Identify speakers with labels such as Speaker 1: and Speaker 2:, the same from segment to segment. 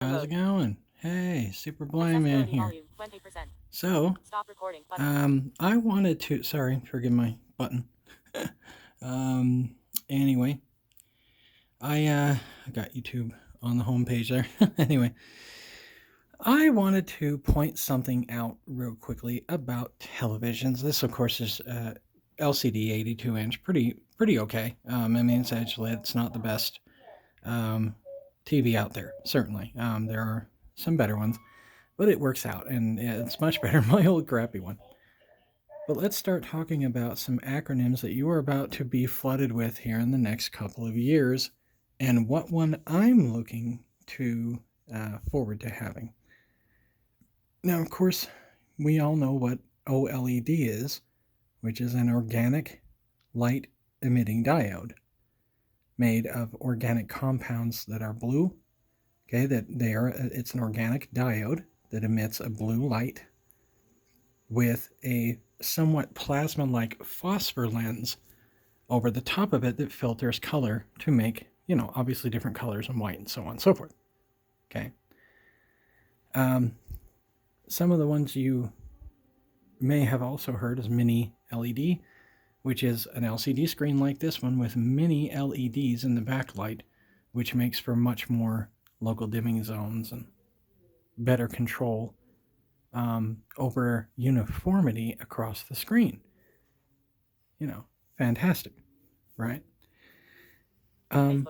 Speaker 1: How's it going? Hey, Super Blind Man here. So, I wanted to, sorry, forgive my button. um, anyway, I got YouTube on the homepage there. Anyway, I wanted to point something out real quickly about televisions. This, of course, is LCD 82 inch, pretty okay. I mean, it's not the best um, TV out there. Certainly, there are some better ones, but it works out, and it's much better than my old crappy one. But let's start talking about some acronyms that you are about to be flooded with here in the next couple of years, and what one I'm looking to forward to having. Now, of course, we all know what OLED is, which is an organic light emitting diode made of organic compounds that are blue. Okay, it's an organic diode that emits a blue light with a somewhat plasma-like phosphor lens over the top of it that filters color to make, obviously different colors and white and so on and so forth. Okay. Some of the ones you may have also heard is mini LED, which is an LCD screen like this one with mini LEDs in the backlight, which makes for much more local dimming zones and better control over uniformity across the screen. Fantastic, right? Um,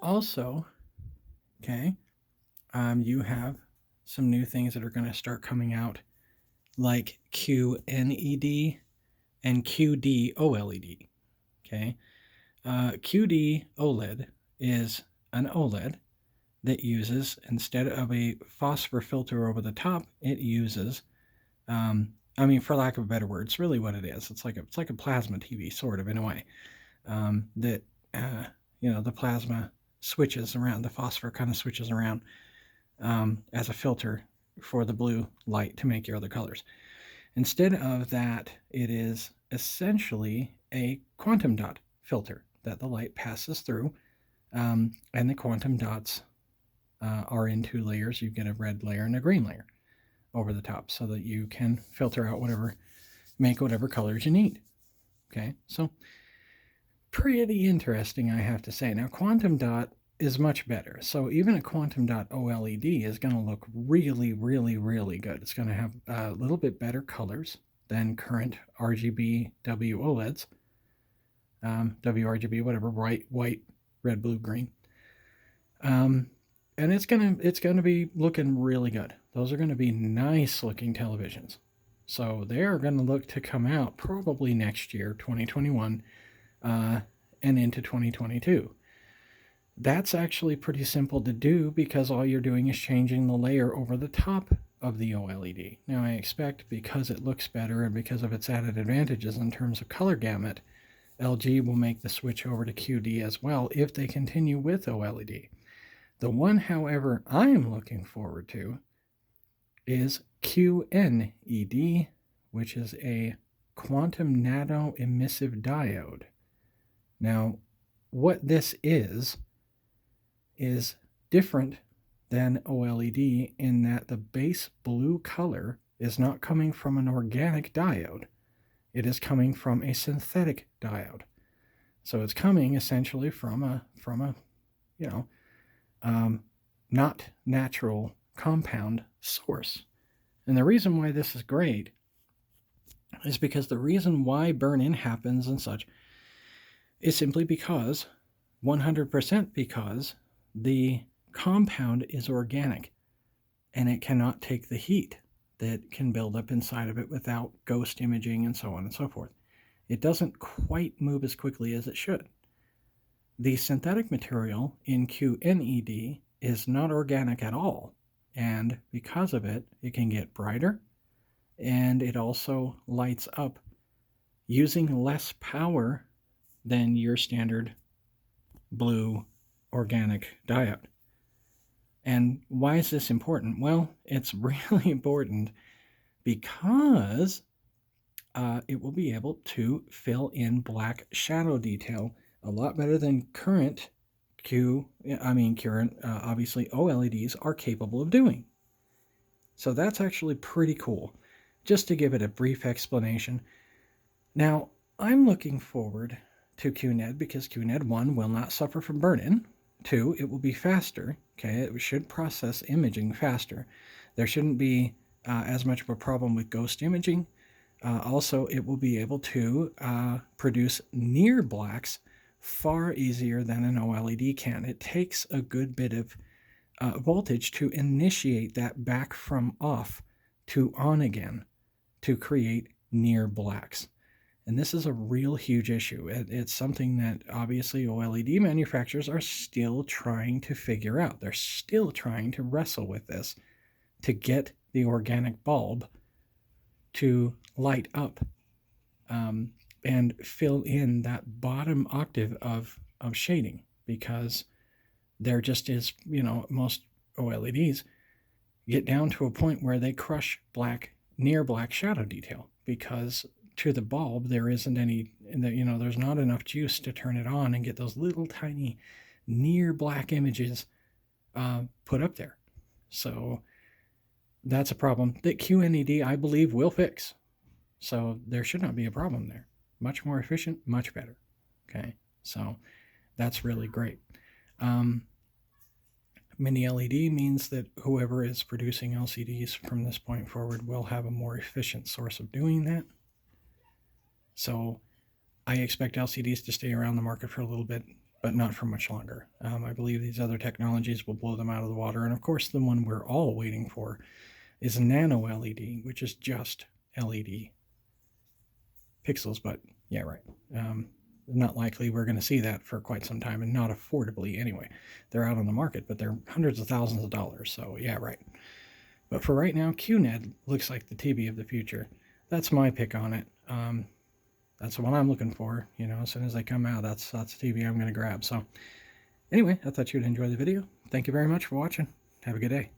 Speaker 1: Also, okay, you have some new things that are going to start coming out, like QNED and QD OLED. Okay, QD OLED is an OLED that uses, instead of a phosphor filter over the top, it uses, for lack of a better word, it's really what it is. It's like a plasma TV, sort of, in a way. That the plasma switches around, the phosphor kind of switches around as a filter for the blue light to make your other colors. Instead of that, it is essentially a quantum dot filter that the light passes through, and the quantum dots are in two layers. You get a red layer and a green layer over the top so that you can filter out make whatever colors you need. Okay, so pretty interesting, I have to say. Now, quantum dot is much better. So even a quantum dot OLED is going to look really, really, really good. It's going to have a little bit better colors than current RGB WOLEDs, WRGB, whatever, white, red, blue, green. And it's gonna be looking really good. Those are going to be nice looking televisions. So they are going to look to come out probably next year, 2021, and into 2022. That's actually pretty simple to do because all you're doing is changing the layer over the top of the OLED. Now, I expect because it looks better and because of its added advantages in terms of color gamut, LG will make the switch over to QD as well if they continue with OLED. The one, however, I am looking forward to is QNED, which is a quantum nano emissive diode. Now, what this is different than OLED in that the base blue color is not coming from an organic diode. It is coming from a synthetic diode. So it's coming essentially from a not natural compound source. And the reason why this is great is because the reason why burn-in happens and such is simply because, 100% because, the compound is organic and it cannot take the heat that can build up inside of it without ghost imaging and so on and so forth. It doesn't quite move as quickly as it should. The synthetic material in QNED is not organic at all, and because of it, it can get brighter, and it also lights up using less power than your standard blue organic diode. And why is this important? Well, it's really important because it will be able to fill in black shadow detail a lot better than current current, obviously OLEDs are capable of doing. So that's actually pretty cool. Just to give it a brief explanation. Now, I'm looking forward to QNED because QNED 1 will not suffer from burn-in. 2, it will be faster. Okay, it should process imaging faster. There shouldn't be as much of a problem with ghost imaging. Also, it will be able to produce near blacks far easier than an OLED can. It takes a good bit of voltage to initiate that back from off to on again to create near blacks. And this is a real huge issue. It's something that obviously OLED manufacturers are still trying to figure out. They're still trying to wrestle with this to get the organic bulb to light up and fill in that bottom octave of shading, because there just is, most OLEDs get down to a point where they crush near black shadow detail, because to the bulb there isn't any, there's not enough juice to turn it on and get those little tiny near black images put up there. So that's a problem that QNED, I believe, will fix. So there should not be a problem there. Much more efficient, much better. Okay, so that's really great. Mini LED means that whoever is producing LCDs from this point forward will have a more efficient source of doing that. So I expect LCDs to stay around the market for a little bit, but not for much longer. I believe these other technologies will blow them out of the water. And of course, the one we're all waiting for is nano LED, which is just LED pixels. But yeah, right. Not likely we're going to see that for quite some time, and not affordably anyway. They're out on the market, but they're hundreds of thousands of dollars. So yeah, right. But for right now, QNED looks like the TV of the future. That's my pick on it. That's the one I'm looking for. As soon as they come out, that's the TV I'm going to grab. So anyway, I thought you'd enjoy the video. Thank you very much for watching. Have a good day.